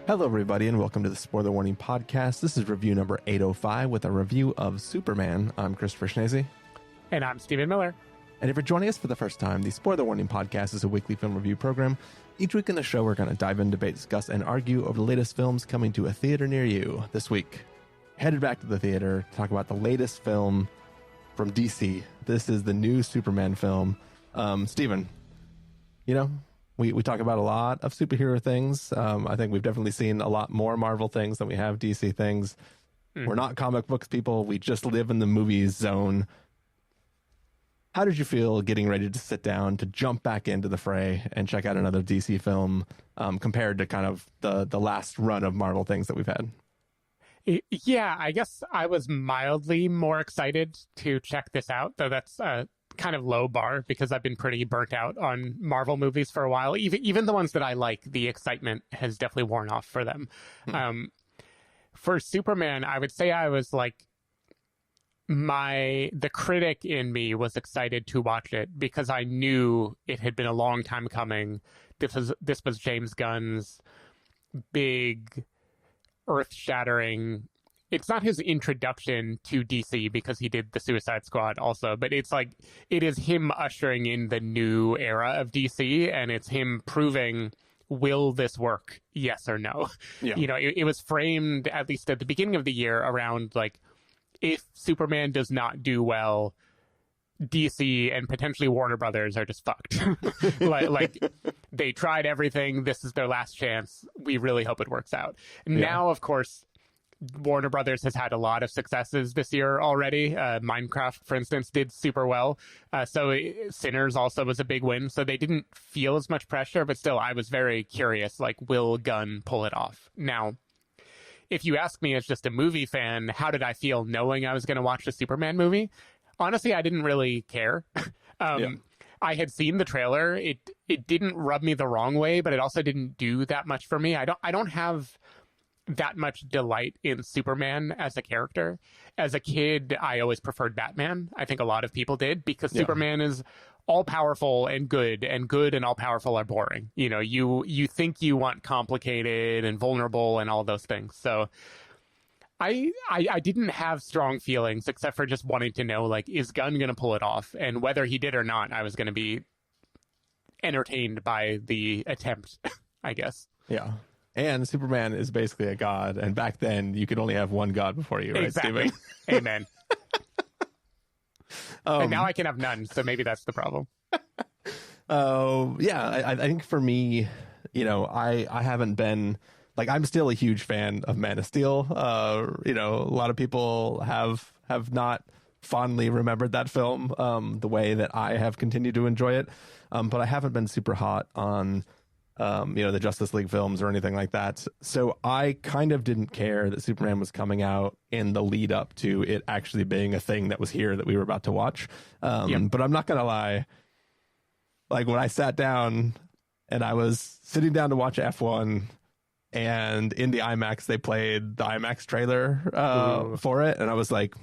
Hello, everybody, and welcome to the Spoiler Warning Podcast. This is review number 805 with a review of Superman. I'm Christopher Schnese. And I'm Stephen Miller. And if you're joining us for the first time, the Spoiler Warning Podcast is a weekly film review program. Each week in the show, we're going to dive in, debate, discuss, and argue over the latest films coming to a theater near you. This week, headed back to the theater to talk about the latest film from DC. This is the new Superman film. Stephen, you know, we talk about a lot of superhero things. I think we've definitely seen a lot more Marvel things than we have DC things. We're not comic books people. We just live in the movies zone. How did you feel getting ready to sit down to jump back into the fray and check out another DC film compared to kind of the last run of Marvel things that we've had? Yeah, I guess I was mildly more excited to check this out, though that's kind of low bar because I've been pretty burnt out on Marvel movies for a while. Even the ones that I like, the excitement has definitely worn off for them. For Superman, I would say I was like, the critic in me was excited to watch it because I knew it had been a long time coming. This was James Gunn's big, earth-shattering. It's not his introduction to DC because he did the Suicide Squad also, but it's like it is him ushering in the new era of DC, and it's him proving, will this work? Yes or no? Yeah. You know, it was framed, at least at the beginning of the year, around like, if Superman does not do well, DC and potentially Warner Brothers are just fucked. like they tried everything. This is their last chance. We really hope it works out. Yeah. Now, of course, Warner Brothers has had a lot of successes this year already. Minecraft, for instance, did super well. So Sinners also was a big win. So they didn't feel as much pressure, but still, I was very curious, like, will Gunn pull it off? Now, if you ask me as just a movie fan, how did I feel knowing I was going to watch the Superman movie? Honestly, I didn't really care. I had seen the trailer. It didn't rub me the wrong way, but it also didn't do that much for me. I don't have that much delight in Superman as a character. As a kid, I always preferred Batman. I think a lot of people did because Superman is all-powerful and good and all-powerful are boring. You know, you think you want complicated and vulnerable and all those things. So I didn't have strong feelings except for just wanting to know, like, is Gunn going to pull it off? And whether he did or not, I was going to be entertained by the attempt, I guess. Yeah. And Superman is basically a god. And back then, you could only have one god before you, right, exactly. Steven? Amen. And now I can have none, so maybe that's the problem. I think for me, you know, I haven't been, like, I'm still a huge fan of Man of Steel. You know, a lot of people have not fondly remembered that film the way that I have continued to enjoy it. But I haven't been super hot on you know, the Justice League films or anything like that. So I kind of didn't care that Superman was coming out in the lead up to it actually being a thing that was here that we were about to watch. But I'm not going to lie. Like, when I sat down and I was sitting down to watch F1 and in the IMAX, they played the IMAX trailer for it. And I was like,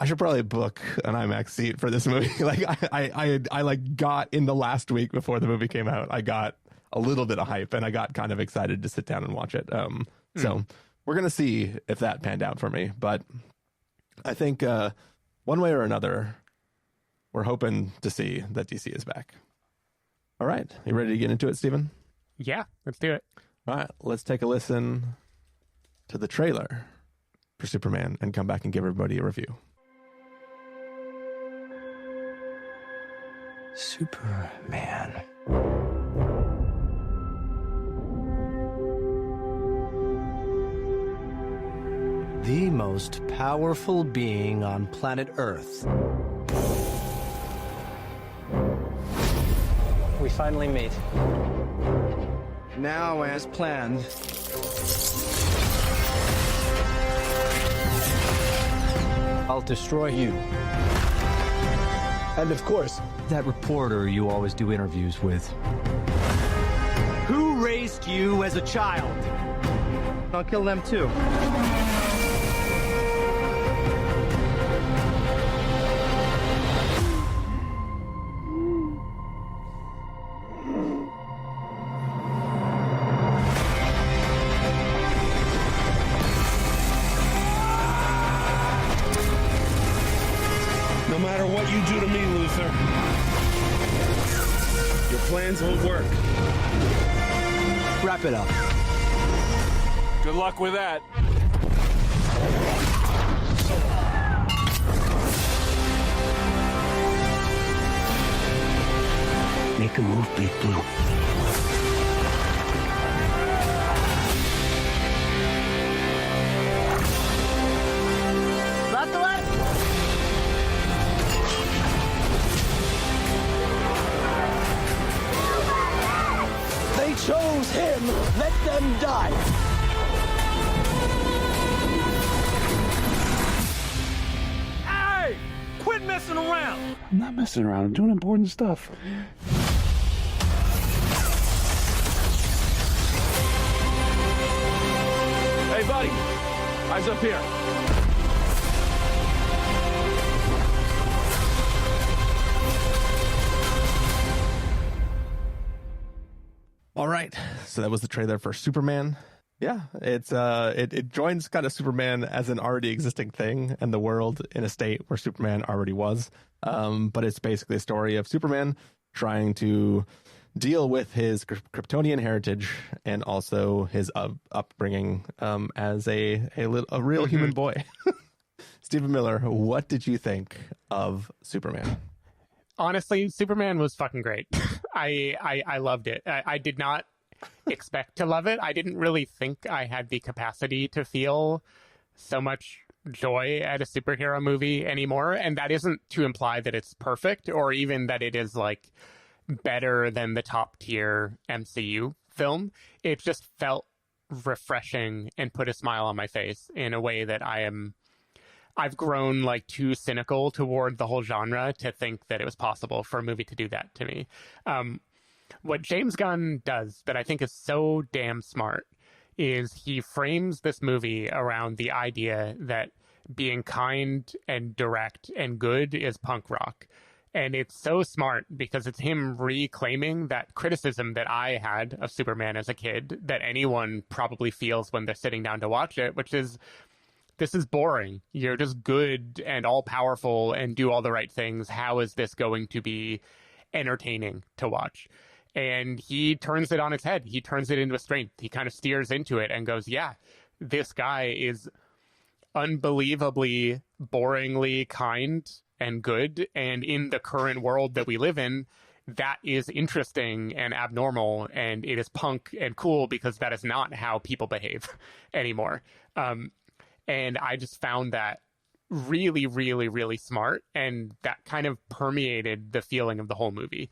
I should probably book an IMAX seat for this movie. Like, I like got in the last week before the movie came out, I got a little bit of hype and I got kind of excited to sit down and watch it. So we're going to see if that panned out for me. But I think one way or another, we're hoping to see that DC is back. All right. You ready to get into it, Stephen? Yeah, let's do it. All right. Let's take a listen to the trailer for Superman and come back and give everybody a review. Superman. The most powerful being on planet Earth. We finally meet. Now, as planned, I'll destroy you. And of course, that reporter you always do interviews with. Who raised you as a child? I'll kill them too. what you do to me, Luther. Your plans won't work. Wrap it up. Good luck with that. Make a move, Big Blue. Buckle up. They chose him. Let them die. Hey! Quit messing around! I'm not messing around. I'm doing important stuff. Hey, buddy. Eyes up here. All right, so that was the trailer for Superman. Yeah, it joins kind of Superman as an already existing thing in the world in a state where Superman already was. But it's basically a story of Superman trying to deal with his Kryptonian heritage and also his upbringing as a real human boy. Stephen Miller, what did you think of Superman? Honestly, Superman was fucking great. I loved it. I did not expect to love it. I didn't really think I had the capacity to feel so much joy at a superhero movie anymore. And that isn't to imply that it's perfect or even that it is like better than the top tier MCU film. It just felt refreshing and put a smile on my face in a way that I've grown like too cynical toward the whole genre to think that it was possible for a movie to do that to me. What James Gunn does that I think is so damn smart is he frames this movie around the idea that being kind and direct and good is punk rock. And it's so smart because it's him reclaiming that criticism that I had of Superman as a kid that anyone probably feels when they're sitting down to watch it, which is, this is boring. You're just good and all powerful and do all the right things. How is this going to be entertaining to watch? And he turns it on its head. He turns it into a strength. He kind of steers into it and goes, yeah, this guy is unbelievably boringly kind and good. And in the current world that we live in, that is interesting and abnormal. And it is punk and cool because that is not how people behave anymore. And I just found that really, really, really smart. And that kind of permeated the feeling of the whole movie.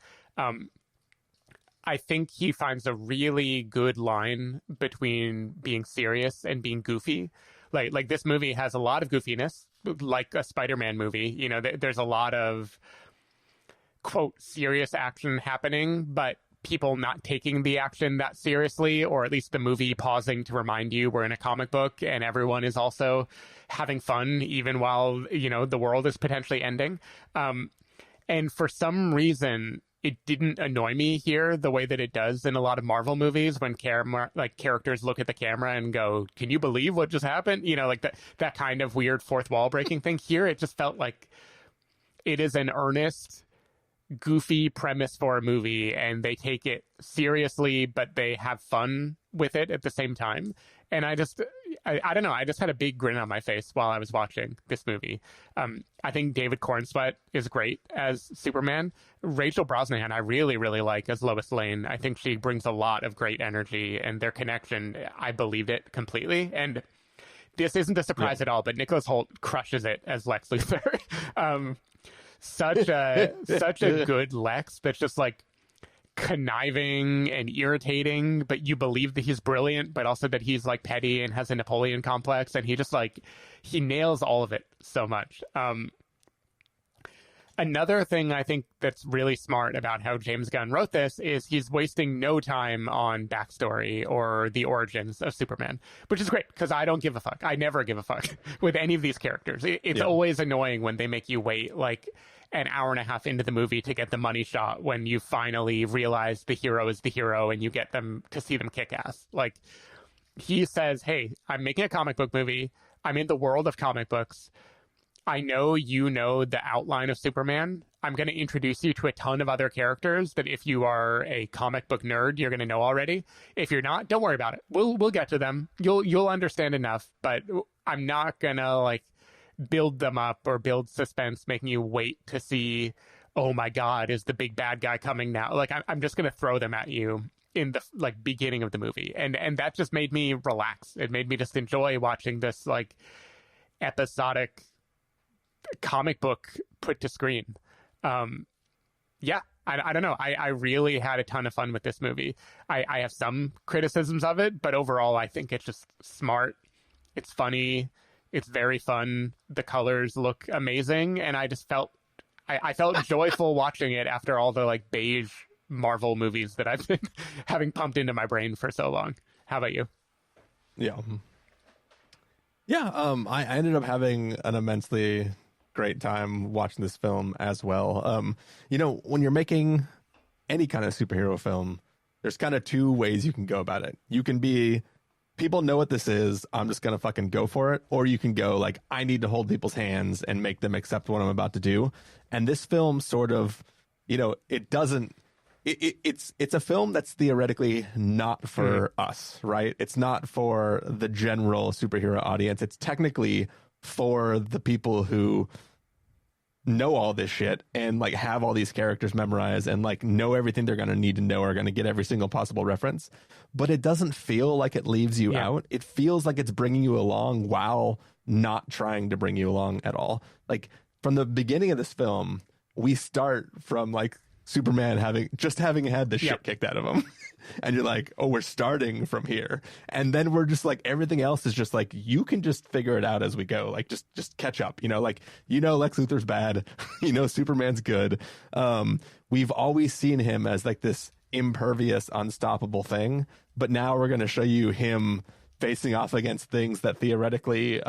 I think he finds a really good line between being serious and being goofy. Like this movie has a lot of goofiness, like a Spider-Man movie. You know, there's a lot of, quote, serious action happening, but people not taking the action that seriously, or at least the movie pausing to remind you we're in a comic book and everyone is also having fun, even while, you know, the world is potentially ending. And for some reason, it didn't annoy me here the way that it does in a lot of Marvel movies when characters look at the camera and go, can you believe what just happened? You know, like that kind of weird fourth wall breaking thing. Here, it just felt like it is an earnest, goofy premise for a movie, and they take it seriously, but they have fun with it at the same time. And I don't know, I just had a big grin on my face while I was watching this movie. I think David Corenswet is great as Superman. Rachel Brosnahan I really, really like as Lois Lane. I think she brings a lot of great energy, and their connection, I believed it completely. And this isn't a surprise at all, but Nicholas Hoult crushes it as Lex Luthor. Such a good Lex that's just like conniving and irritating, but you believe that he's brilliant, but also that he's like petty and has a Napoleon complex, and he nails all of it so much. Another thing I think that's really smart about how James Gunn wrote this is he's wasting no time on backstory or the origins of Superman, which is great because I don't give a fuck. I never give a fuck with any of these characters. It's always annoying when they make you wait like an hour and a half into the movie to get the money shot when you finally realize the hero is the hero and you get them to see them kick ass. Like, he says, hey, I'm making a comic book movie. I'm in the world of comic books. I know you know the outline of Superman. I'm going to introduce you to a ton of other characters that if you are a comic book nerd, you're going to know already. If you're not, don't worry about it. We'll get to them. You'll understand enough, but I'm not going to like build them up or build suspense, making you wait to see, oh my God, is the big bad guy coming now? Like, I'm just going to throw them at you in the like beginning of the movie. And that just made me relax. It made me just enjoy watching this like episodic comic book put to screen. Yeah, I don't know. I really had a ton of fun with this movie. I have some criticisms of it, but overall I think it's just smart. It's funny. It's very fun. The colors look amazing. And I just felt, I felt joyful watching it after all the like beige Marvel movies that I've been having pumped into my brain for so long. How about you? Yeah. Yeah. I ended up having an immensely great time watching this film as well. You know, when you're making any kind of superhero film, there's kind of two ways you can go about it. You can be, people know what this is, I'm just gonna fucking go for it, or you can go like, I need to hold people's hands and make them accept what I'm about to do. And this film sort of, you know, it doesn't, it's a film that's theoretically not for us, right? It's not for the general superhero audience. It's technically for the people who know all this shit and like have all these characters memorized and like know everything they're going to need to know, are going to get every single possible reference. But it doesn't feel like it leaves you out. It feels like it's bringing you along while not trying to bring you along at all. Like from the beginning of this film, we start from like Superman having had the shit kicked out of him. And you're like, oh, we're starting from here. And then we're just like, everything else is just like, you can just figure it out as we go. Like, just catch up, you know, like, you know, Lex Luthor's bad, you know, Superman's good. We've always seen him as like this impervious, unstoppable thing. But now we're going to show you him facing off against things that theoretically,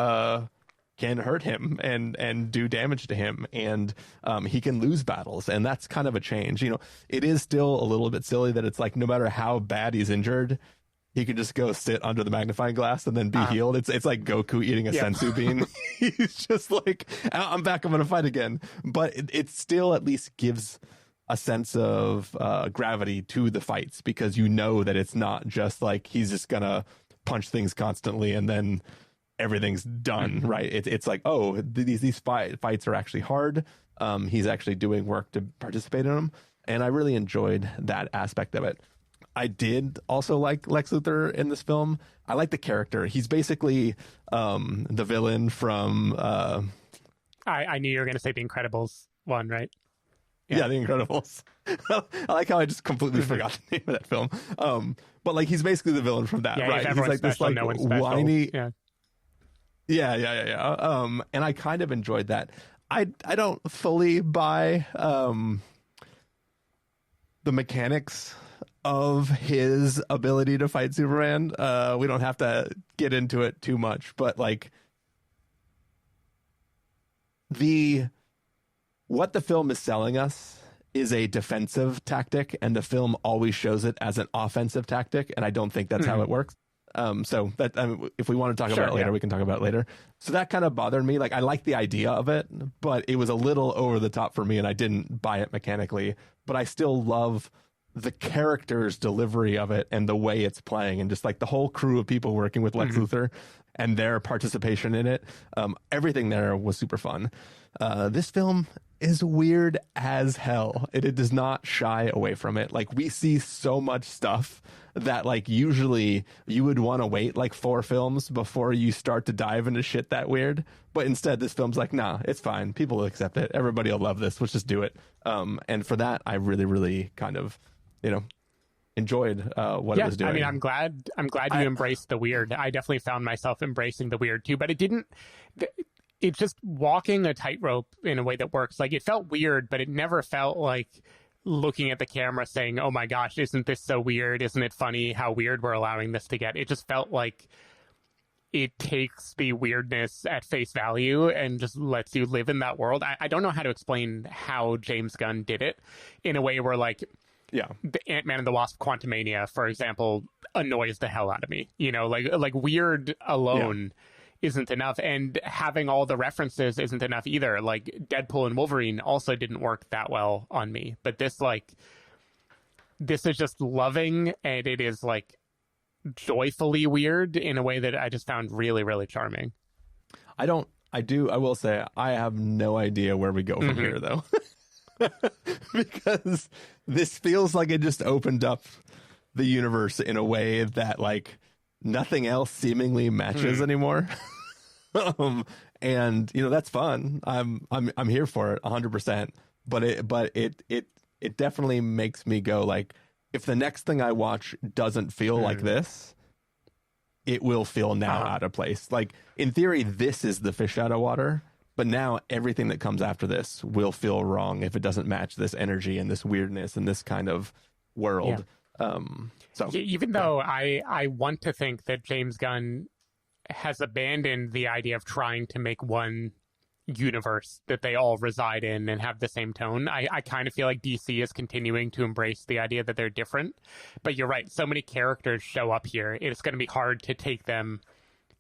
can hurt him and do damage to him, and he can lose battles, and that's kind of a change. You know, it is still a little bit silly that it's like no matter how bad he's injured, he could just go sit under the magnifying glass and then be healed. It's like Goku eating a senzu bean. He's just like, I'm back, I'm gonna fight again. But it still at least gives a sense of gravity to the fights, because you know that it's not just like he's just gonna punch things constantly and then everything's done, right? It's like, oh, these fights are actually hard. He's actually doing work to participate in them, and I really enjoyed that aspect of it. I did also like Lex Luthor in this film. I like the character. He's basically the villain from. I knew you were going to say The Incredibles one, right? Yeah, The Incredibles. I like how I just completely forgot the name of that film. But like, he's basically the villain from that, right? He's like this like whiny. Yeah. And I kind of enjoyed that. I don't fully buy the mechanics of his ability to fight Superman. We don't have to get into it too much, but like what the film is selling us is a defensive tactic, and the film always shows it as an offensive tactic, and I don't think that's how it works. So that, if we want to talk about it later, we can talk about it later. So that kind of bothered me. Like, I like the idea of it, but it was a little over the top for me, and I didn't buy it mechanically. But I still love the character's delivery of it and the way it's playing, and just like the whole crew of people working with Lex Luthor and their participation in it. Everything there was super fun. This film is weird as hell. It does not shy away from it. Like, we see so much stuff that like usually you would want to wait like 4 films before you start to dive into shit that weird. But instead, this film's like, nah, it's fine. People will accept it. Everybody will love this. Let's just do it. And for that, I really, really kind of, you know, enjoyed what it was doing. I mean, I'm glad you embraced the weird. I definitely found myself embracing the weird too, but it's just walking a tightrope in a way that works. Like, it felt weird, but it never felt like looking at the camera saying, oh my gosh, isn't this so weird? Isn't it funny how weird we're allowing this to get? It just felt like it takes the weirdness at face value and just lets you live in that world. I don't know how to explain how James Gunn did it in a way where, like, the Ant-Man and the Wasp Quantumania, for example, annoys the hell out of me. You know, like weird alone isn't enough, and having all the references isn't enough either. Like Deadpool and Wolverine also didn't work that well on me, but this is just loving, and it is like joyfully weird in a way that I just found really, really charming. I will say I have no idea where we go from here though. Because this feels like it just opened up the universe in a way that like nothing else seemingly matches anymore. And you know, that's fun. I'm here for it 100%, but it definitely makes me go like, if the next thing I watch doesn't feel like this, it will feel now out of place. Like in theory, this is the fish out of water, but now everything that comes after this will feel wrong if it doesn't match this energy and this weirdness and this kind of world. So even though I want to think that James Gunn has abandoned the idea of trying to make one universe that they all reside in and have the same tone, I kind of feel like DC is continuing to embrace the idea that they're different. But you're right, so many characters show up here, it's going to be hard to take them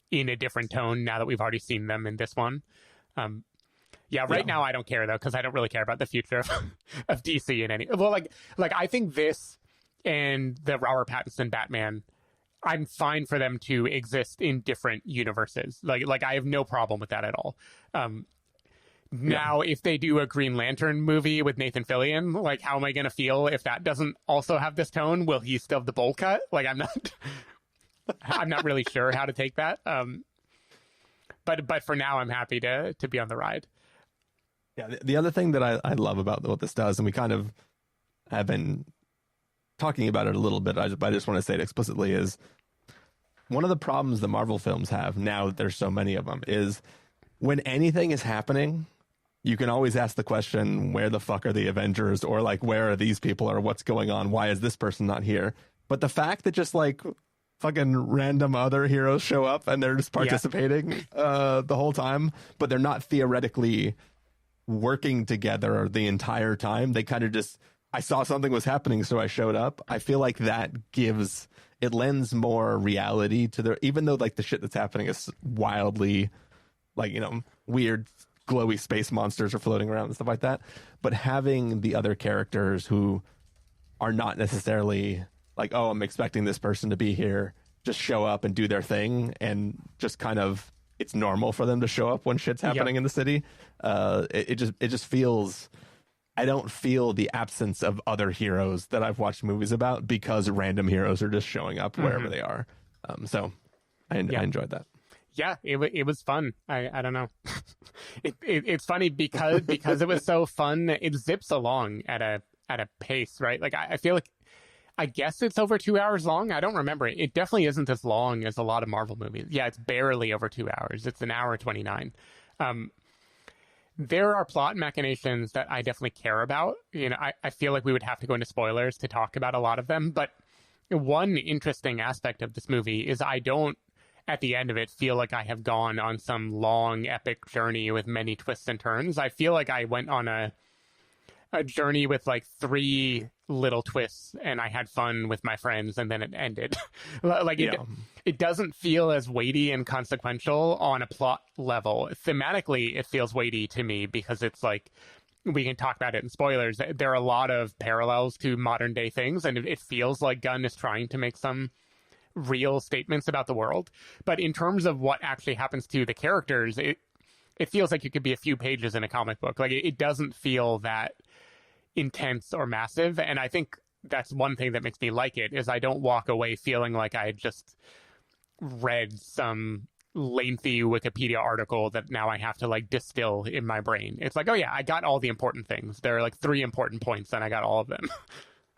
in a different tone now that we've already seen them in this one. Now I don't care though, because I don't really care about the future of DC in any. Well, like I think this and the Robert Pattinson Batman, I'm fine for them to exist in different universes. Like I have no problem with that at all. Now, if they do a Green Lantern movie with Nathan Fillion, like how am I going to feel if that doesn't also have this tone? Will he still have the bowl cut? Like I'm not really sure how to take that. But for now, I'm happy to be on the ride. Yeah, the other thing that I love about what this does, and we kind of have been talking about it a little bit, but I just want to say it explicitly, is one of the problems the Marvel films have now that there's so many of them is when anything is happening, you can always ask the question, where the fuck are the Avengers? Or like, where are these people? Or what's going on? Why is this person not here? But the fact that just like fucking random other heroes show up and they're just participating the whole time, but they're not theoretically working together the entire time. They kind of just, I saw something was happening, so I showed up. I feel like that it lends more reality to their, even though like the shit that's happening is wildly like, you know, weird glowy space monsters are floating around and stuff like that. But having the other characters who are not necessarily like, oh, I'm expecting this person to be here, just show up and do their thing, and just kind of, it's normal for them to show up when shit's happening in the city. It just feels, I don't feel the absence of other heroes that I've watched movies about because random heroes are just showing up wherever they are. So I enjoyed that. Yeah, it was fun. I don't know. It's funny because it was so fun. It zips along at a pace, right? Like I feel like, I guess it's over 2 hours long. I don't remember. It definitely isn't as long as a lot of Marvel movies. Yeah, it's barely over 2 hours. It's an hour 29. There are plot machinations that I definitely care about. You know, I feel like we would have to go into spoilers to talk about a lot of them. But one interesting aspect of this movie is I don't, at the end of it, feel like I have gone on some long, epic journey with many twists and turns. I feel like I went on a journey with like 3 little twists and I had fun with my friends and then it ended. It doesn't feel as weighty and consequential on a plot level. Thematically, it feels weighty to me because it's like, we can talk about it in spoilers. There are a lot of parallels to modern day things, and it feels like Gunn is trying to make some real statements about the world. But in terms of what actually happens to the characters, it feels like it could be a few pages in a comic book. Like it doesn't feel that intense or massive, and I think that's one thing that makes me like it, is I don't walk away feeling like I just read some lengthy Wikipedia article that now I have to like distill in my brain. It's like, oh yeah, I got all the important things. There are like 3 important points and I got all of them.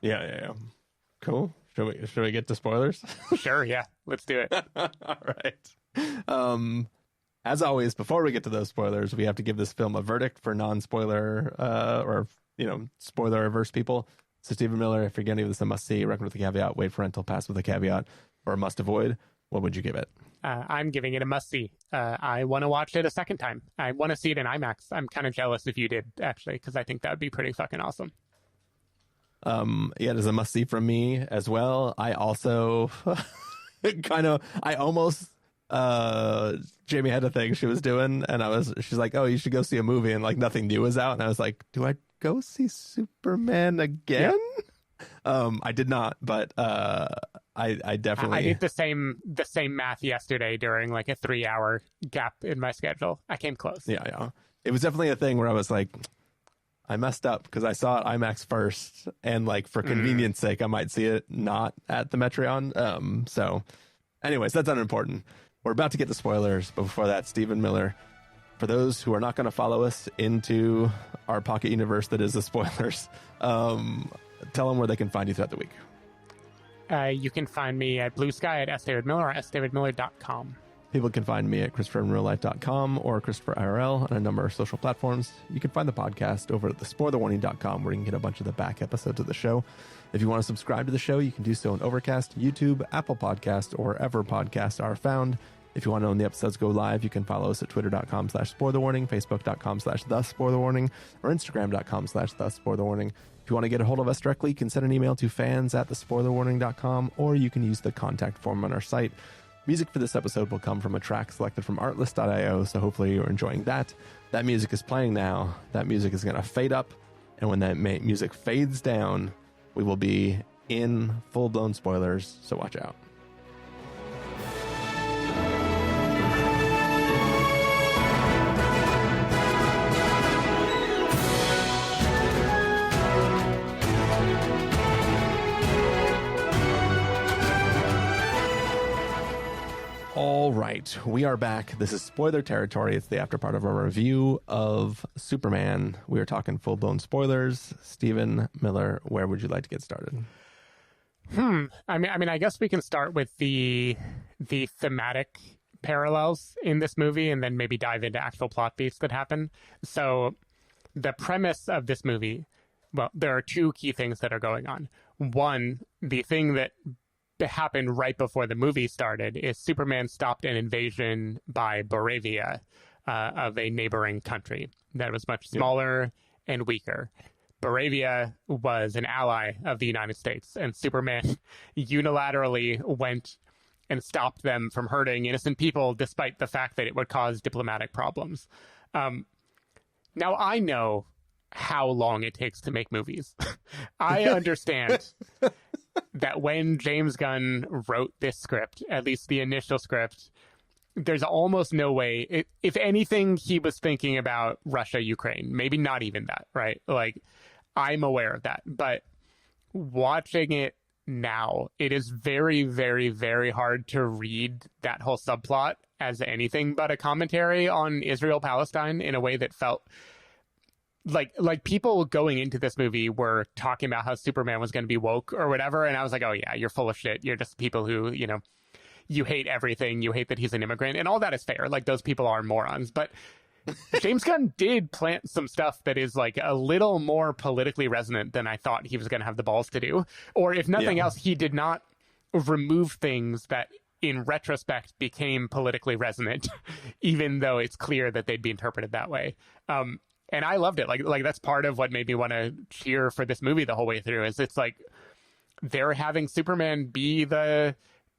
Yeah. Cool. Should we get to spoilers? Sure, yeah. Let's do it. All right. As always, before we get to those spoilers, we have to give this film a verdict for non-spoiler or spoiler averse people. So Stephen Miller, if you're going to give this a must-see, recommend with a caveat, wait for rental, pass with a caveat, or a must-avoid, what would you give it? I'm giving it a must-see. I want to watch it a second time. I want to see it in IMAX. I'm kind of jealous if you did, actually, because I think that would be pretty fucking awesome. Yeah, it is a must-see from me as well. I also I almost Jamie had a thing she was doing, and she's like, oh, you should go see a movie, and like nothing new was out, and I was like, do I go see Superman again? I did not, but I definitely I did the same math yesterday during like a 3-hour gap in my schedule. I came close. Yeah. It was definitely a thing where I was like, I messed up because I saw it IMAX first, and like for convenience sake, I might see it not at the Metreon. So anyways, that's unimportant. We're about to get to spoilers, but before that, Stephen Miller, for those who are not going to follow us into our pocket universe that is the spoilers, tell them where they can find you throughout the week. You can find me at Blue Sky at sdavidmiller or sdavidmiller.com. People can find me at ChristopherInRealLife.com or ChristopherIRL on a number of social platforms. You can find the podcast over at thespoilerwarning.com, where you can get a bunch of the back episodes of the show. If you want to subscribe to the show, you can do so on Overcast, YouTube, Apple Podcast, or wherever podcasts are found. If you want to know when the episodes go live, you can follow us at twitter.com/spoilerwarning, facebook.com/thespoilerwarning, or instagram.com/thespoilerwarning. If you want to get a hold of us directly, you can send an email to fans@thespoilerwarning.com, or you can use the contact form on our site. Music for this episode will come from a track selected from artlist.io, so hopefully you're enjoying that. That music is playing now. That music is going to fade up, and when that music fades down, we will be in full-blown spoilers, so watch out. All right, we are back. This is spoiler territory. It's the after part of our review of Superman. We are talking full-blown spoilers. Stephen Miller, where would you like to get started? I mean, I guess we can start with the thematic parallels in this movie, and then maybe dive into actual plot beats that happen. So, the premise of this movie, well, there are two key things that are going on. One, the thing that happened right before the movie started is Superman stopped an invasion by Boravia, of a neighboring country that was much smaller and weaker. Boravia was an ally of the United States, and Superman unilaterally went and stopped them from hurting innocent people, despite the fact that it would cause diplomatic problems. Now, I know how long it takes to make movies. I understand that when James Gunn wrote this script, at least the initial script, there's almost no way. If anything, he was thinking about Russia, Ukraine. Maybe not even that, right? Like, I'm aware of that. But watching it now, it is very, very, very hard to read that whole subplot as anything but a commentary on Israel-Palestine in a way that felt like people going into this movie were talking about how Superman was going to be woke or whatever, and I was like, oh yeah, you're full of shit. You're just people who, you hate everything. You hate that he's an immigrant, and all that is fair. Like, those people are morons. But James Gunn did plant some stuff that is like a little more politically resonant than I thought he was going to have the balls to do. Or if nothing else, he did not remove things that in retrospect became politically resonant, even though it's clear that they'd be interpreted that way. And I loved it. Like that's part of what made me want to cheer for this movie the whole way through. Is it's like they're having Superman be the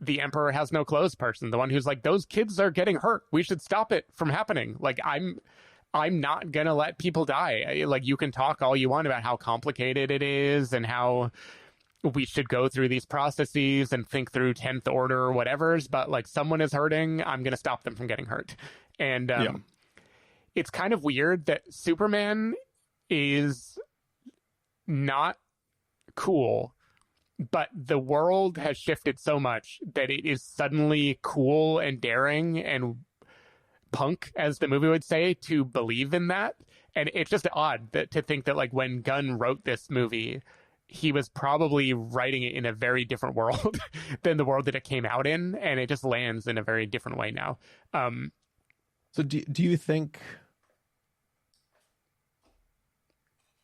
Emperor has no clothes person, the one who's like, those kids are getting hurt. We should stop it from happening. Like, I'm not gonna let people die. Like, you can talk all you want about how complicated it is and how we should go through these processes and think through 10th order or whatever's, but like, someone is hurting, I'm gonna stop them from getting hurt. And it's kind of weird that Superman is not cool, but the world has shifted so much that it is suddenly cool and daring and punk, as the movie would say, to believe in that. And it's just odd to think that, like, when Gunn wrote this movie, he was probably writing it in a very different world than the world that it came out in, and it just lands in a very different way now. So do you think,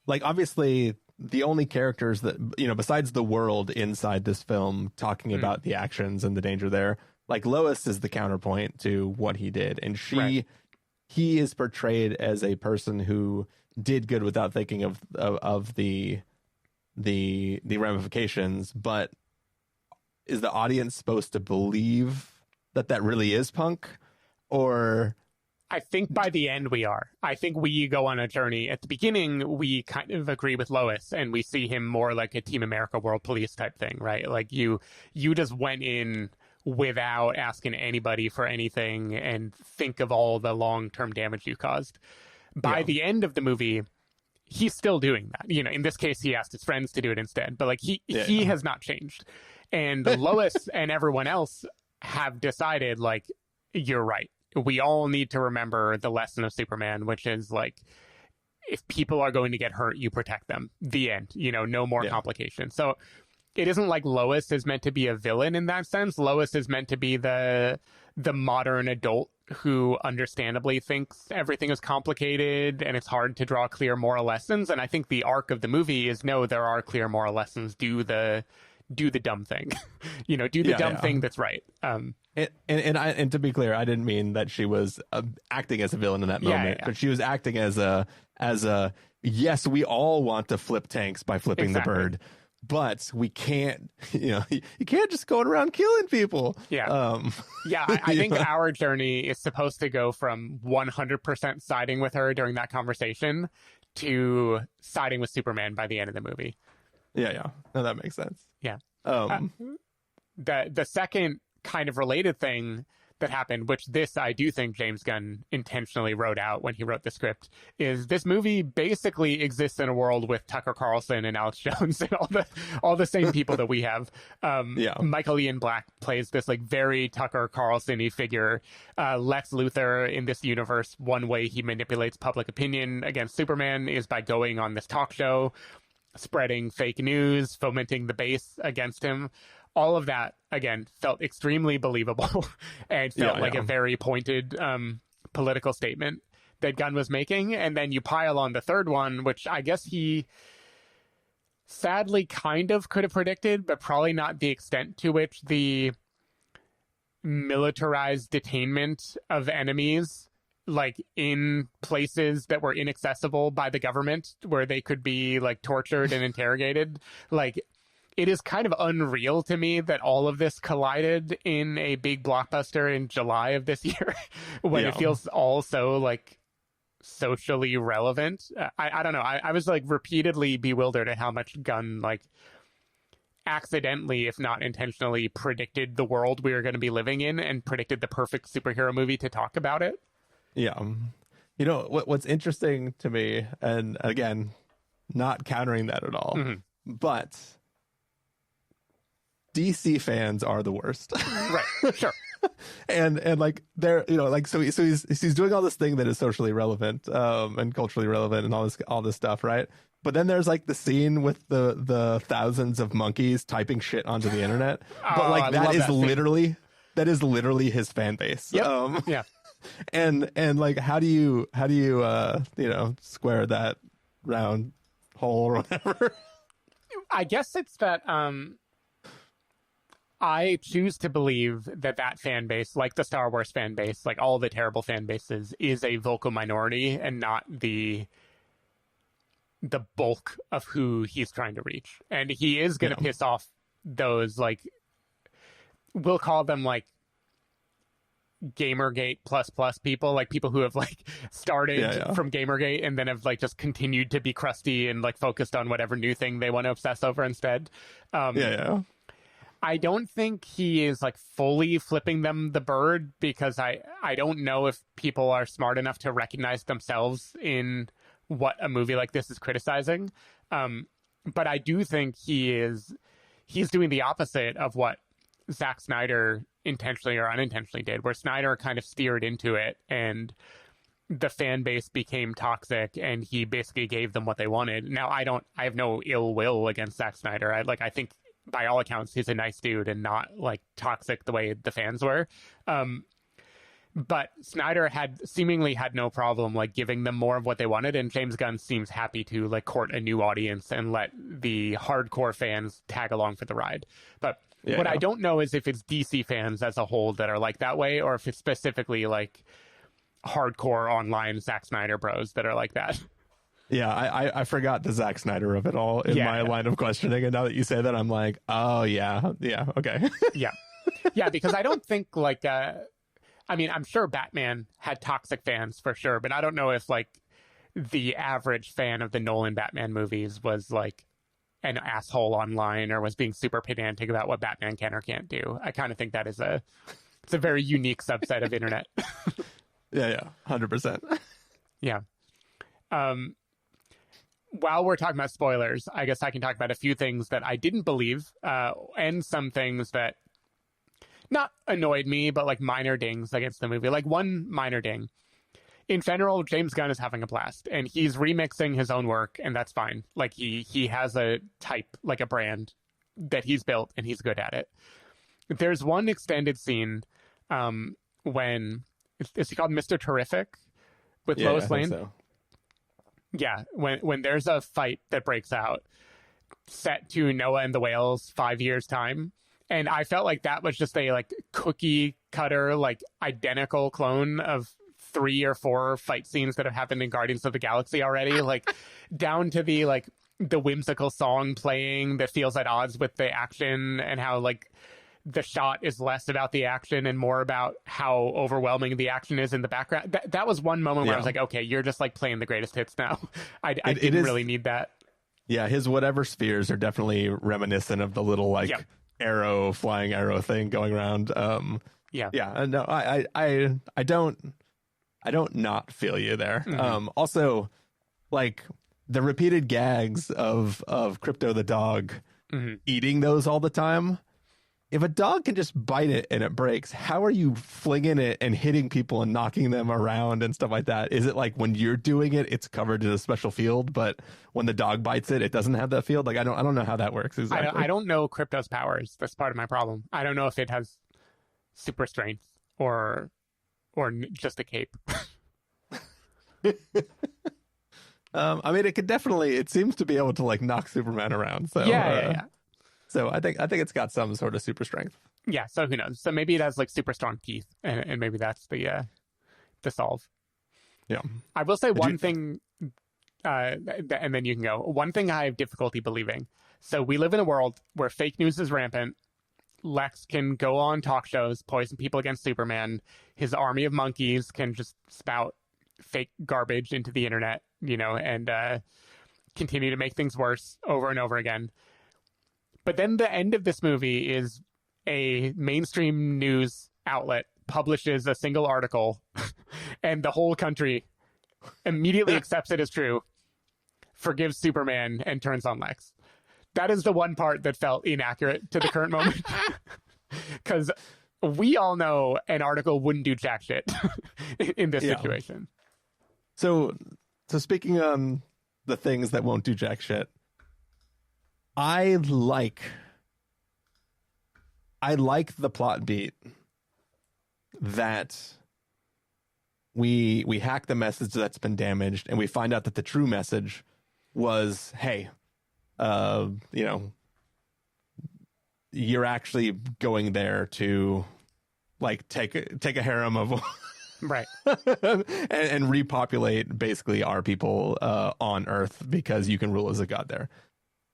like, obviously the only characters that, besides the world inside this film talking about the actions and the danger there, like, Lois is the counterpoint to what he did. And he is portrayed as a person who did good without thinking of the ramifications. But is the audience supposed to believe that really is punk, or I think by the end we are. I think we go on a journey. At the beginning, we kind of agree with Lois, and we see him more like a Team America World Police type thing, right? Like you just went in without asking anybody for anything and think of all the long-term damage you caused. By the end of the movie, he's still doing that. You know, in this case, he asked his friends to do it instead, but like he has not changed. And Lois and everyone else have decided, like, you're right. We all need to remember the lesson of Superman, which is like, if people are going to get hurt, you protect them. The end. You know, no more complications. So it isn't like Lois is meant to be a villain in that sense. Lois is meant to be the modern adult who understandably thinks everything is complicated and it's hard to draw clear moral lessons. And I think the arc of the movie is, no, there are clear moral lessons. Do the dumb thing. You know, do the dumb thing that's right. And to be clear, I didn't mean that she was acting as a villain in that moment, but she was acting as a yes, we all want to flip tanks by flipping the bird, but we can't, you know, you can't just go around killing people. I think our journey is supposed to go from 100% siding with her during that conversation to siding with Superman by the end of the movie. No, that makes sense. The second kind of related thing that happened, which this I do think James Gunn intentionally wrote out when he wrote the script, is this movie basically exists in a world with Tucker Carlson and Alex Jones and all the same people that we have. Michael Ian Black plays this like very Tucker Carlson-y figure. Lex Luthor in this universe, one way he manipulates public opinion against Superman is by going on this talk show, spreading fake news, fomenting the base against him. All of that, again, felt extremely believable and felt like a very pointed political statement that Gunn was making. And then you pile on the third one, which I guess he sadly kind of could have predicted, but probably not the extent to which the militarized detainment of enemies, like in places that were inaccessible by the government, where they could be like tortured and interrogated. Like, it is kind of unreal to me that all of this collided in a big blockbuster in July of this year when it feels all so like socially relevant. I don't know. I was like repeatedly bewildered at how much Gunn like accidentally, if not intentionally, predicted the world we were going to be living in and predicted the perfect superhero movie to talk about it. You know, what's interesting to me, and again, not countering that at all, but DC fans are the worst. Right. Sure. and like they're, you know, like so he's doing all this thing that is socially relevant and culturally relevant and all this stuff, right? But then there's like the scene with the thousands of monkeys typing shit onto the internet. But like that is literally his fan base. And like how do you you know, square that round hole or whatever? I guess it's that I choose to believe that fan base, like the Star Wars fan base, like all the terrible fan bases, is a vocal minority and not the bulk of who he's trying to reach. And he is going to piss off those, like, we'll call them like Gamergate plus people, like people who have like started from Gamergate and then have like just continued to be crusty and like focused on whatever new thing they want to obsess over instead. I don't think he is like fully flipping them the bird, because I don't know if people are smart enough to recognize themselves in what a movie like this is criticizing. But I do think he's doing the opposite of what Zack Snyder intentionally or unintentionally did, where Snyder kind of steered into it and the fan base became toxic and he basically gave them what they wanted. Now, I have no ill will against Zack Snyder. I think by all accounts, he's a nice dude and not like toxic the way the fans were. But Snyder seemingly had no problem like giving them more of what they wanted, and James Gunn seems happy to like court a new audience and let the hardcore fans tag along for the ride. But what I don't know is if it's DC fans as a whole that are like that way, or if it's specifically like hardcore online Zack Snyder bros that are like that. Yeah, I forgot the Zack Snyder of it all in my line of questioning, and now that you say that, I'm like, oh yeah, okay. Yeah, because I don't think like I mean, I'm sure Batman had toxic fans for sure, but I don't know if like the average fan of the Nolan Batman movies was like an asshole online or was being super pedantic about what Batman can or can't do. I kind of think that is it's a very unique subset of internet. Yeah, 100%. Yeah. While we're talking about spoilers, I guess I can talk about a few things that I didn't believe, and some things that not annoyed me, but like minor dings against the movie. Like one minor ding. In general, James Gunn is having a blast, and he's remixing his own work, and that's fine. Like he has a type, like a brand that he's built, and he's good at it. There's one extended scene when is he called Mr. Terrific with Lois Lane? So. Yeah, when there's a fight that breaks out set to Noah and the Whales 5 years time, and I felt like that was just a like cookie cutter, like identical clone of 3 or 4 fight scenes that have happened in Guardians of the Galaxy already, like down to the like the whimsical song playing that feels at odds with the action, and how like the shot is less about the action and more about how overwhelming the action is in the background. That was one moment where I was like, okay, you're just like playing the greatest hits now. I didn't really need that. Yeah, his whatever spheres are definitely reminiscent of the little like flying arrow thing going around. Yeah. No, I don't not feel you there. Mm-hmm. Also, like the repeated gags of Crypto the dog eating those all the time. If a dog can just bite it and it breaks, how are you flinging it and hitting people and knocking them around and stuff like that? Is it like when you're doing it, it's covered in a special field, but when the dog bites it, it doesn't have that field? Like I don't know how that works exactly. I don't know Crypto's powers. That's part of my problem. I don't know if it has super strength or just a cape. I mean, it seems to be able to like knock Superman around. So yeah. So I think it's got some sort of super strength. Yeah, so who knows? So maybe it has like super strong teeth, and maybe that's the solve. Yeah. I will say one thing, and then you can go. One thing I have difficulty believing. So we live in a world where fake news is rampant. Lex can go on talk shows, poison people against Superman. His army of monkeys can just spout fake garbage into the internet, and continue to make things worse over and over again. But then the end of this movie is a mainstream news outlet publishes a single article and the whole country immediately accepts it as true, forgives Superman, and turns on Lex. That is the one part that felt inaccurate to the current moment. Because we all know an article wouldn't do jack shit in this situation. So speaking on the things that won't do jack shit, I like the plot beat that we hack the message that's been damaged, and we find out that the true message was, hey, you're actually going there to like take a harem of right and repopulate basically our people on Earth because you can rule as a god there.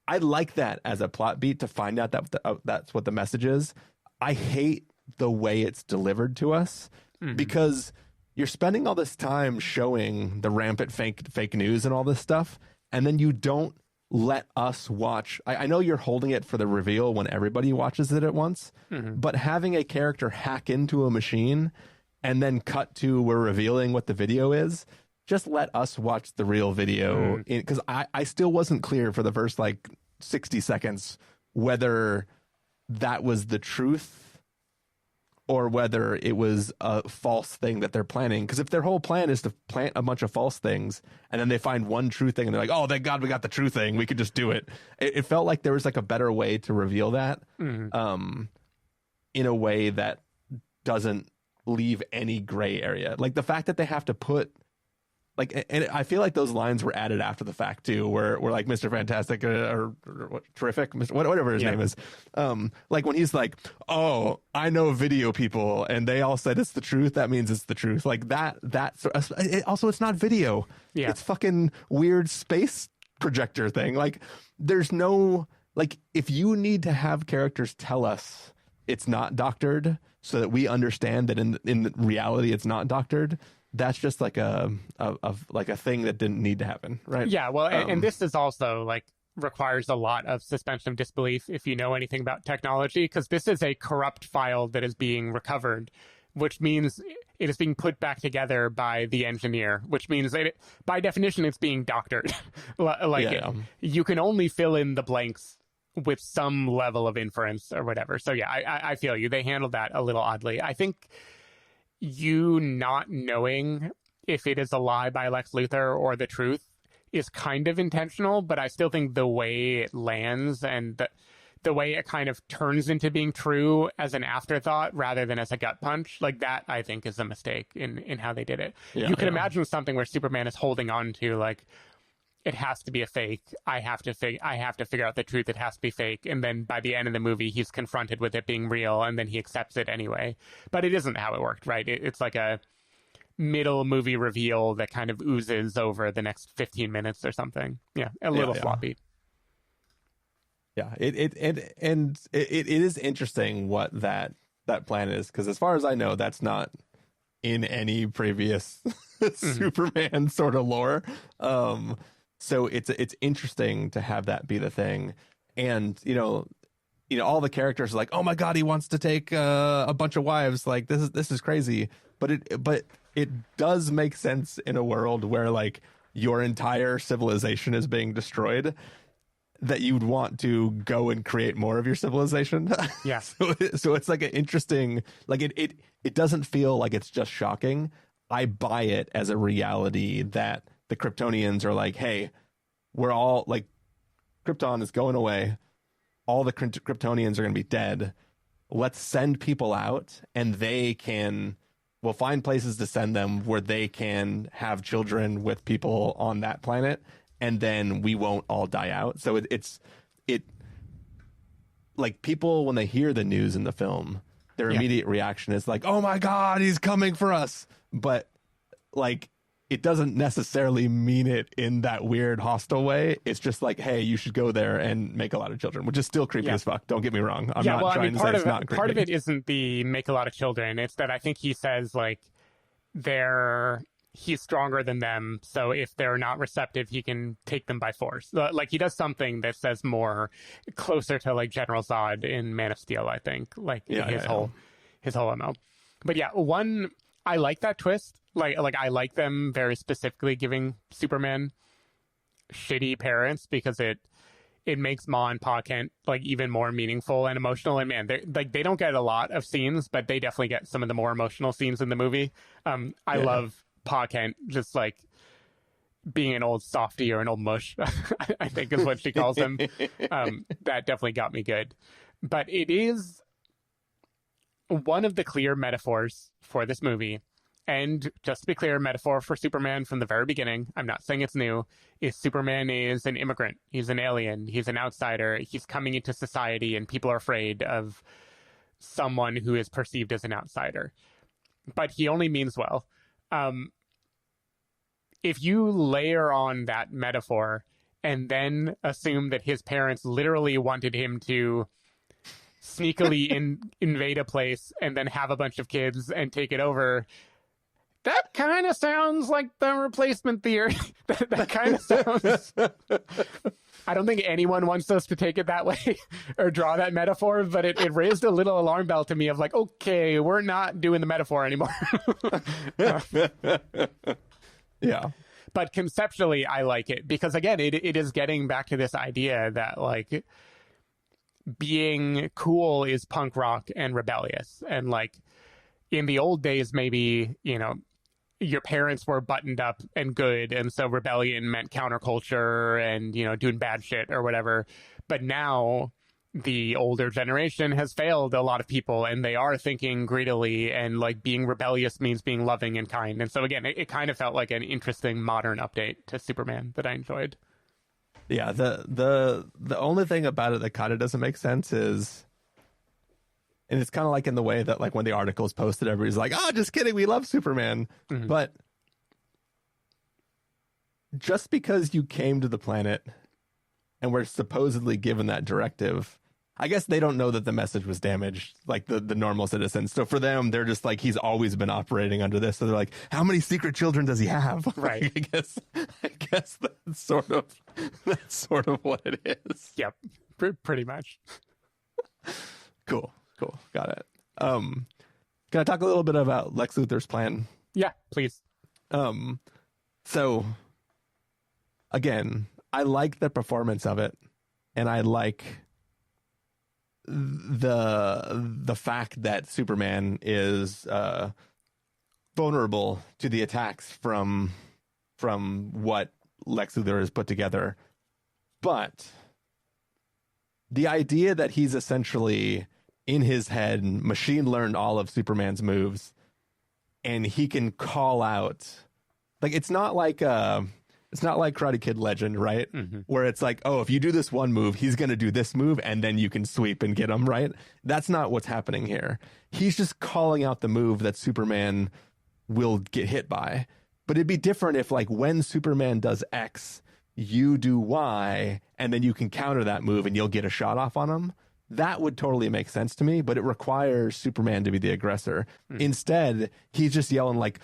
I like that as a plot beat to find out that that's what the message is. I hate the way it's delivered to us because you're spending all this time showing the rampant fake news and all this stuff, and then you don't let us watch. I know you're holding it for the reveal when everybody watches it at once, but having a character hack into a machine and then cut to we're revealing what the video is, just let us watch the real video, because I still wasn't clear for the first like 60 seconds whether that was the truth or whether it was a false thing that they're planning. Because if their whole plan is to plant a bunch of false things and then they find one true thing and they're like, oh, thank God we got the true thing, we could just do it. It felt like there was like a better way to reveal that in a way that doesn't leave any gray area. Like the fact that they have to put like, and I feel like those lines were added after the fact too, where like Mr. Fantastic or what, Terrific, whatever his name is, like when he's like, "Oh, I know video people, and they all said it's the truth. That means it's the truth." Like that. Also, it's not video. Yeah. It's fucking weird space projector thing. Like, there's no like if you need to have characters tell us it's not doctored, so that we understand that in reality it's not doctored. That's just like a thing that didn't need to happen, right? Yeah, well, and this is also like requires a lot of suspension of disbelief if you know anything about technology, because this is a corrupt file that is being recovered, which means it is being put back together by the engineer, which means that by definition it's being doctored. You can only fill in the blanks with some level of inference or whatever. So yeah, I feel you. They handled that a little oddly. I think you not knowing if it is a lie by Lex Luthor or the truth is kind of intentional, but I still think the way it lands and the way it kind of turns into being true as an afterthought rather than as a gut punch, like that, I think is a mistake in how they did it. Yeah, you can imagine something where Superman is holding on to, like, it has to be a fake. I have to figure out the truth. It has to be fake. And then by the end of the movie, he's confronted with it being real, and then he accepts it anyway. But it isn't how it worked, right? It's like a middle movie reveal that kind of oozes over the next 15 minutes or something. Yeah, a little floppy. Yeah, it is interesting what that plan is, because as far as I know, that's not in any previous Superman sort of lore. So it's interesting to have that be the thing, and you know all the characters are like, oh my god, he wants to take a bunch of wives, like this is crazy, but it does make sense in a world where like your entire civilization is being destroyed, that you'd want to go and create more of your civilization. Yeah. So it's like an interesting, like it doesn't feel like it's just shocking. I buy it as a reality that the Kryptonians are like, hey, we're all like, Krypton is going away. All the Kryptonians are going to be dead. Let's send people out, and we'll find places to send them where they can have children with people on that planet, and then we won't all die out. So it's like, people, when they hear the news in the film, their immediate reaction is like, oh my god, he's coming for us. But like, it doesn't necessarily mean it in that weird hostile way. It's just like, hey, you should go there and make a lot of children, which is still creepy as fuck. Don't get me wrong. I'm not trying to say it's not creepy. Part of it isn't the make a lot of children. It's that I think he says like he's stronger than them, so if they're not receptive, he can take them by force. Like, he does something that says more closer to like General Zod in Man of Steel, I think. Like his whole MO. But yeah, I like that twist. Like I like them very specifically giving Superman shitty parents, because it makes Ma and Pa Kent like even more meaningful and emotional. And man, they don't get a lot of scenes, but they definitely get some of the more emotional scenes in the movie. I love Pa Kent just like being an old softy or an old mush, I think is what she calls him. That definitely got me good. But it is one of the clear metaphors for this movie. And just to be clear, metaphor for Superman from the very beginning, I'm not saying it's new, is Superman is an immigrant. He's an alien. He's an outsider. He's coming into society, and people are afraid of someone who is perceived as an outsider. But he only means well. If you layer on that metaphor and then assume that his parents literally wanted him to sneakily invade a place and then have a bunch of kids and take it over, that kind of sounds like the replacement theory. that kind of sounds... I don't think anyone wants us to take it that way or draw that metaphor, but it raised a little alarm bell to me of like, okay, we're not doing the metaphor anymore. Yeah. But conceptually, I like it because, again, it is getting back to this idea that, like, being cool is punk rock and rebellious. And, like, in the old days, maybe, you know, your parents were buttoned up and good, and so rebellion meant counterculture and, you know, doing bad shit or whatever. But now the older generation has failed a lot of people, and they are thinking greedily, and like being rebellious means being loving and kind. And so again, it kind of felt like an interesting modern update to Superman that I enjoyed. Yeah, the only thing about it that kind of doesn't make sense is, and it's kind of like in the way that, like, when the article is posted, everybody's like, oh, just kidding, we love Superman. Mm-hmm. But just because you came to the planet and were supposedly given that directive, I guess they don't know that the message was damaged, like the normal citizens. So for them, they're just like, he's always been operating under this. So they're like, how many secret children does he have? Right. Like, I guess that's sort of what it is. Yep. Pretty much. Cool. Got it. Can I talk a little bit about Lex Luthor's plan? Yeah, please. So again, I like the performance of it, and I like the fact that Superman is vulnerable to the attacks from what Lex Luthor has put together. But the idea that he's essentially in his head machine learned all of Superman's moves, and he can call out, like, it's not like Karate Kid Legend, right? Mm-hmm. Where it's like, oh, if you do this one move, he's going to do this move, and then you can sweep and get him, right? That's not what's happening here. He's just calling out the move that Superman will get hit by. But it'd be different if, like, when Superman does X, you do Y, and then you can counter that move and you'll get a shot off on him. That would totally make sense to me, but it requires Superman to be the aggressor. Instead, he's just yelling like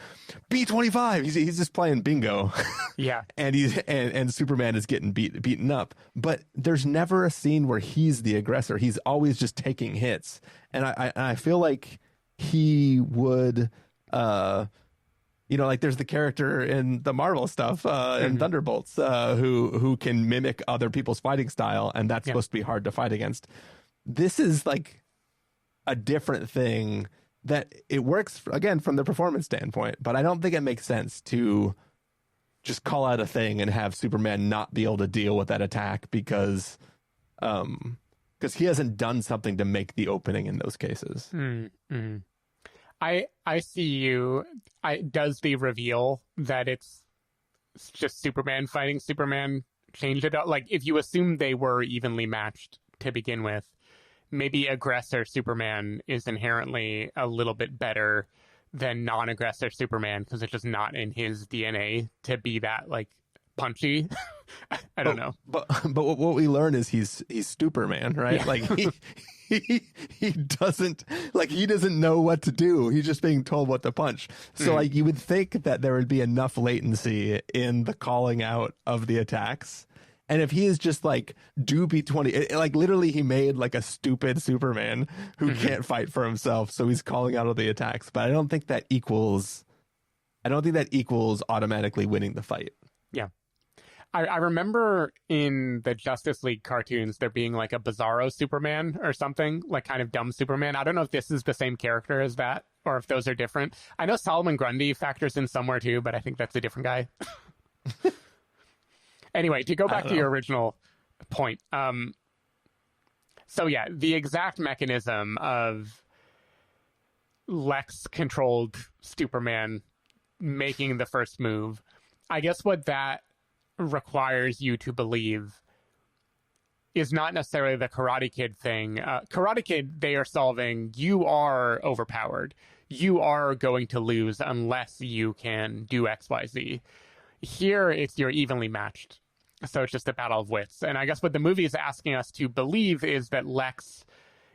B-25. He's just playing bingo. Yeah. and Superman is getting beaten up. But there's never a scene where he's the aggressor. He's always just taking hits. And I feel like he would like there's the character in the Marvel stuff in Thunderbolts who can mimic other people's fighting style, and that's supposed to be hard to fight against. This is like a different thing that it works, again, from the performance standpoint, but I don't think it makes sense to just call out a thing and have Superman not be able to deal with that attack because he hasn't done something to make the opening in those cases. Mm-hmm. I see you. Does the reveal that it's just Superman fighting Superman change it up? Like, if you assume they were evenly matched to begin with, maybe aggressor Superman is inherently a little bit better than non-aggressor Superman because it's just not in his DNA to be that, like, punchy. I don't know. But what we learn is he's Superman, right? Yeah. Like he doesn't know what to do. He's just being told what to punch. So like you would think that there would be enough latency in the calling out of the attacks. And if he is just like do B-20, like literally he made like a stupid Superman who can't fight for himself, so he's calling out all the attacks. But I don't think that equals automatically winning the fight. Yeah. I remember in the Justice League cartoons there being like a Bizarro Superman or something, like kind of dumb Superman. I don't know if this is the same character as that or if those are different. I know Solomon Grundy factors in somewhere too, but I think that's a different guy. Anyway, to go back to your original point. So yeah, the exact mechanism of Lex-controlled Superman making the first move, I guess what that requires you to believe is not necessarily the Karate Kid thing. Karate Kid, they are solving, you are overpowered. You are going to lose unless you can do X, Y, Z. Here, you're evenly matched. So it's just a battle of wits. And I guess what the movie is asking us to believe is that Lex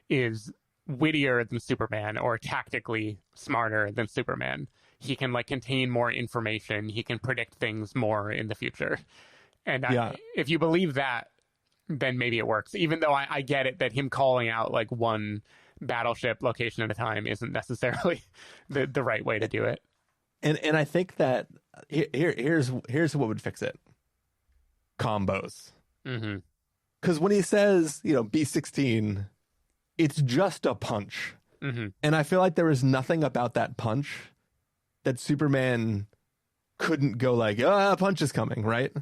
is wittier than Superman or tactically smarter than Superman. He can like contain more information. He can predict things more in the future. And if you believe that, then maybe it works. Even though I get it that him calling out like one battleship location at a time isn't necessarily the right way to do it. And I think that here's what would fix it. Combos. Because when he says, B16, it's just a punch. And I feel like there was nothing about that punch that Superman couldn't go like, a punch is coming, right?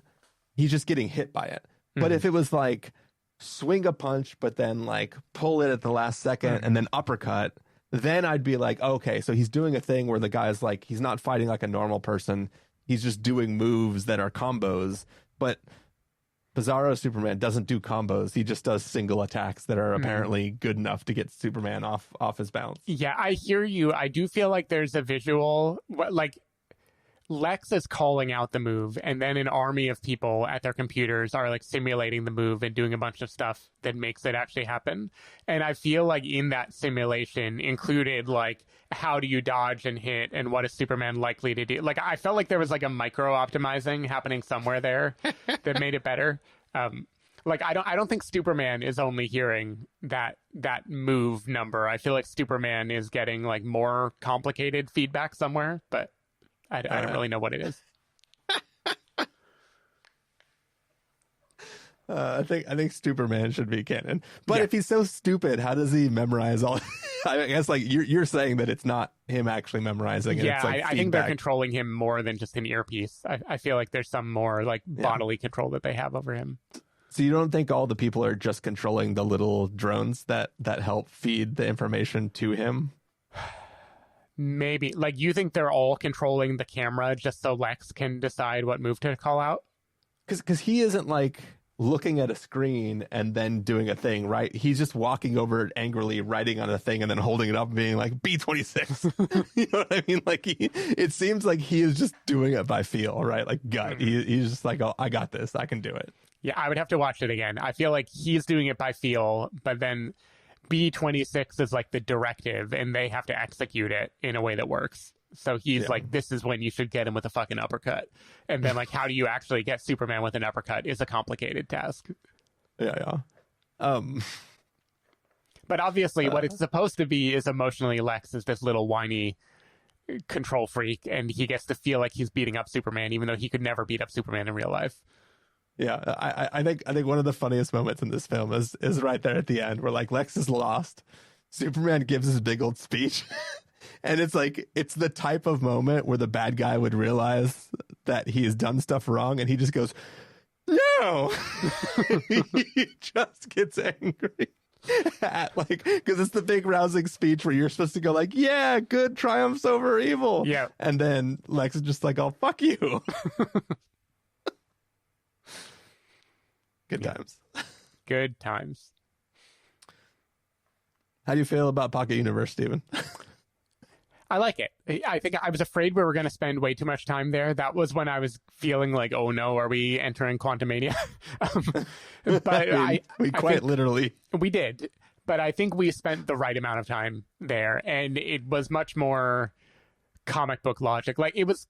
He's just getting hit by it. But if it was like swing a punch, but then like pull it at the last second and then uppercut, then I'd be like, okay, so he's doing a thing where the guy's like, he's not fighting like a normal person. He's just doing moves that are combos. But Bizarro Superman doesn't do combos. He just does single attacks that are apparently good enough to get Superman off his bounce. Yeah, I hear you. I do feel like there's a visual, like Lex is calling out the move, and then an army of people at their computers are like simulating the move and doing a bunch of stuff that makes it actually happen. And I feel like in that simulation included like, how do you dodge and hit, and what is Superman likely to do? Like, I felt like there was like a micro optimizing happening somewhere there that made it better. Like, I don't think Superman is only hearing that move number. I feel like Superman is getting like more complicated feedback somewhere, but I don't really know what it is. I think Superman should be canon. But if he's so stupid, how does he memorize all? I guess like you're saying that it's not him actually memorizing. And it's like I think they're controlling him more than just an earpiece. I feel like there's some more like bodily control that they have over him. So you don't think all the people are just controlling the little drones that help feed the information to him? Maybe. Like, you think they're all controlling the camera just so Lex can decide what move to call out? Because he isn't like looking at a screen and then doing a thing, right? He's just walking over it angrily, writing on a thing, and then holding it up and being like, B26. You know what I mean? Like, it seems like he is just doing it by feel, right? Like gut. He's just like, oh, I got this. I can do it. Yeah, I would have to watch it again. I feel like he's doing it by feel, but then B26 is like the directive, and they have to execute it in a way that works. So he's like, this is when you should get him with a fucking uppercut. And then, like, how do you actually get Superman with an uppercut is a complicated task. Yeah. But obviously, what it's supposed to be is emotionally Lex is this little whiny control freak, and he gets to feel like he's beating up Superman, even though he could never beat up Superman in real life. Yeah, I think one of the funniest moments in this film is right there at the end where like Lex is lost. Superman gives his big old speech. And it's like, it's the type of moment where the bad guy would realize that he has done stuff wrong, and he just goes, no. He just gets angry at like, because it's the big rousing speech where you're supposed to go like, yeah, good triumphs over evil. Yeah. And then Lex is just like, oh, fuck you. Good times. Good times. How do you feel about Pocket Universe, Steven? I like it. I think I was afraid we were going to spend way too much time there. That was when I was feeling like, oh no, are we entering Quantumania? But we quite literally. We did. But I think we spent the right amount of time there, and it was much more comic book logic. Like, it was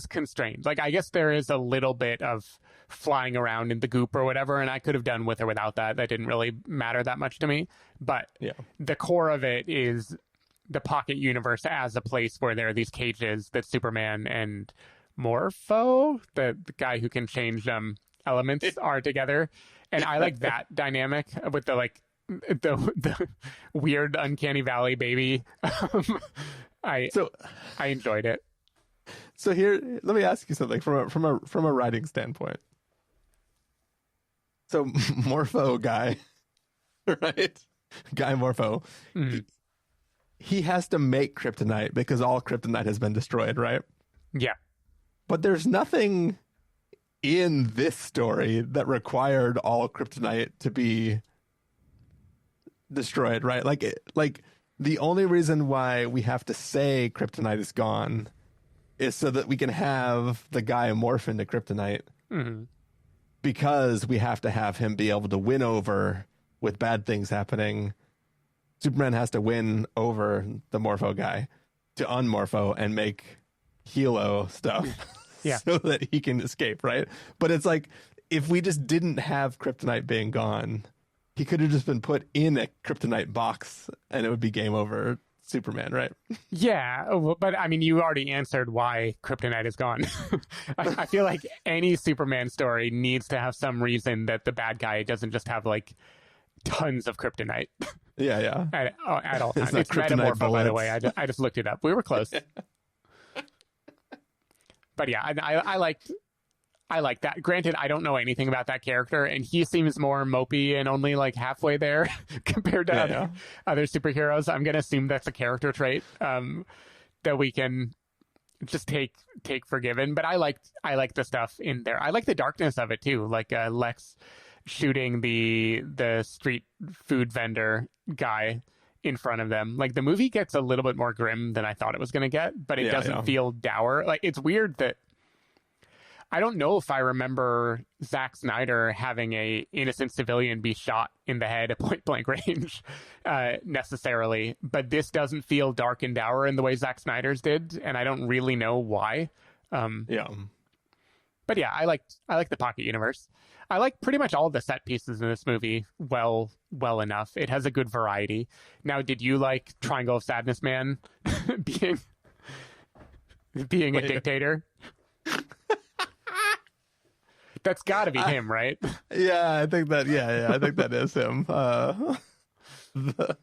constrained. Like, I guess there is a little bit of flying around in the goop or whatever, and I could have done with or without that. That didn't really matter that much to me. But the core of it is the Pocket Universe as a place where there are these cages that Superman and Morpho, the guy who can change elements, are together. And I like that dynamic with the like the weird uncanny valley baby. I enjoyed it. So here, let me ask you something from a writing standpoint. So Morpho guy, right? Guy Morpho. Mm-hmm. He has to make kryptonite because all kryptonite has been destroyed, right? Yeah. But there's nothing in this story that required all kryptonite to be destroyed, right? Like the only reason why we have to say kryptonite is gone is so that we can have the guy morph into kryptonite. Mm-hmm. Because we have to have him be able to win over with bad things happening. Superman has to win over the Morpho guy to unmorpho and make Helo stuff so that he can escape, right? But it's like, if we just didn't have kryptonite being gone, he could have just been put in a kryptonite box and it would be game over Superman, right? Yeah, but I mean, you already answered why kryptonite is gone. I feel like any Superman story needs to have some reason that the bad guy doesn't just have like tons of kryptonite. Yeah. At all times. It's Metamorpho, by the way. I just looked it up. We were close. But yeah, I like that. Granted, I don't know anything about that character, and he seems more mopey and only like halfway there compared to other superheroes. I'm going to assume that's a character trait that we can just take for given. But I like the stuff in there. I like the darkness of it too. Like Lex shooting the street food vendor guy in front of them. Like, the movie gets a little bit more grim than I thought it was going to get, but it doesn't feel dour. Like, it's weird that I don't know if I remember Zack Snyder having a innocent civilian be shot in the head at point blank range necessarily, but this doesn't feel dark and dour in the way Zack Snyder's did, and I don't really know why. But yeah, I like the pocket universe. I like pretty much all the set pieces in this movie well enough. It has a good variety. Now, did you like Triangle of Sadness Man being a dictator? That's got to be him, right? Yeah, I think that. Yeah, I think that is him. The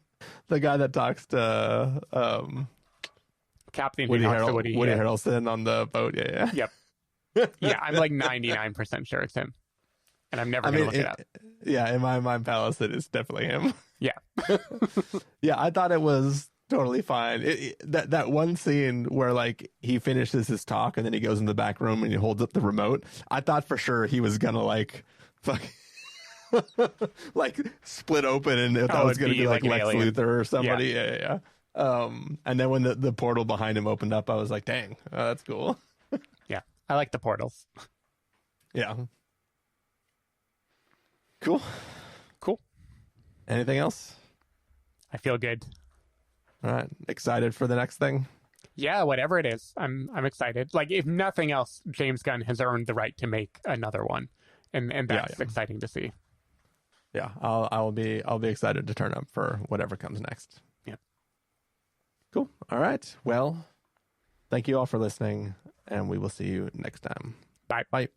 guy that talks to Captain Woody Woody Harrelson on the boat. Yeah. Yep. Yeah, I'm like 99% sure it's him, and I'm never gonna look it up. Yeah, in my mind palace, it is definitely him. Yeah. Yeah, I thought it was totally fine. That one scene where like he finishes his talk and then he goes in the back room and he holds up the remote. I thought for sure he was gonna like fuck like split open and that was gonna be like Lex Luthor or somebody. Yeah. And then when the portal behind him opened up, I was like, dang, that's cool. Yeah, I like the portals. Yeah. Cool. Anything else? I feel good. All right. Excited for the next thing? Yeah, whatever it is. I'm excited. Like, if nothing else, James Gunn has earned the right to make another one. And that's exciting to see. Yeah, I'll be excited to turn up for whatever comes next. Yeah. Cool. All right. Well, thank you all for listening, and we will see you next time. Bye. Bye.